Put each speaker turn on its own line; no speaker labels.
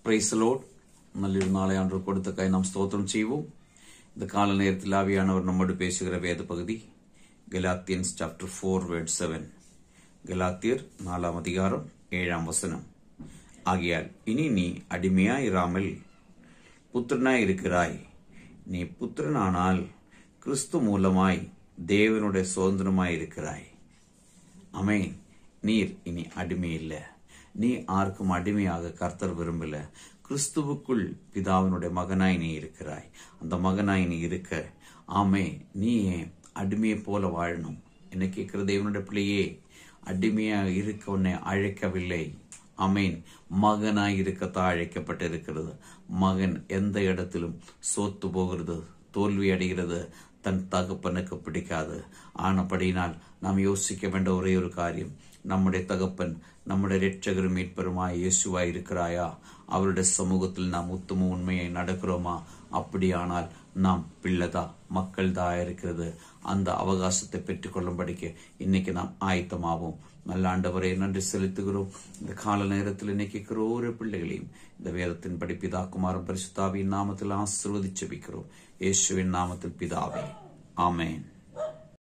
Praise the Lord. നല്ലൊരു നാളെ ആண்டு കൊടുത്തക്കായി നാം സ്തോത്രം ചെയ്യുவோம். இந்த கால நேரத்தில் ஆவியானவர் நம்மோடு பேசுகிற வேத பகுதி கலாத்தியன்ஸ் சாப்டர் 4:7. கலாத்தியர் 4 அதிகாரம் 7 ஆகையால் இனி நீ அடிமையாயிராமல் புத்திரனாய் இருக்கிறாய். நீ புத்திரனானால் கிறிஸ்து மூலமாய் தேவனுடைய சுதந்திரமாய் இருக்கிறாய். ஆமென். நீர் இனி அடிமை இல்ல. நீ ஆர்க்கும் அடிமையாக கர்த்தர் விரும்பல. கிறிஸ்துவுக்குள் பிதாவினுடைய மகனாய் நீ இருக்கிறாய். அந்த மகனாய் நீ இருக்க. ஆமே, நீ அடிமையை போல வாழணும். என்ன கேட்கிற தேவனுடைய பிள்ளையே, அடிமையா இருக்க உன்னை அழைக்கவில்லை. ஆமேன். மகனாய் இருக்கத்தான் அழைக்கப்பட்டிருக்கிறது. மகன் எந்த இடத்திலும் சோத்து போகிறது, தோல்வி அடைகிறது, தன் தகப்பனுக்கு பிடிக்காது. ஆனபடியினால் நாம் யோசிக்க வேண்ட ஒரே ஒரு காரியம், நம்முடைய தகப்பன் நம்முடைய இரட்சகரும் மீட்பருமாய் இயேசுவாய் இருக்கிறாயா? அவருடைய சமூகத்தில் நாம் உத்தம உண்மையை நடக்கிறோமா? அப்படியானால் நாம் பிள்ளைதா, மக்கள் தான் இருக்கிறது. அந்த அவகாசத்தை பெற்றுக் கொள்ளும்படிக்கு இன்னைக்கு நாம் ஆயத்தமாவோம். நல்ல ஆண்டவரை நன்றி செலுத்துகிறோம். இந்த கால நேரத்தில் இன்னைக்கு ஒரு பிள்ளைகளையும் இந்த வேதத்தின் படி பிதா குமாரன் பரிசுத்தாவியின் நாமத்தில் ஆசீர்வதிச்சு ஜெபிக்கிறோம். இயேசுவின் நாமத்தில் பிதாவே, ஆமென்.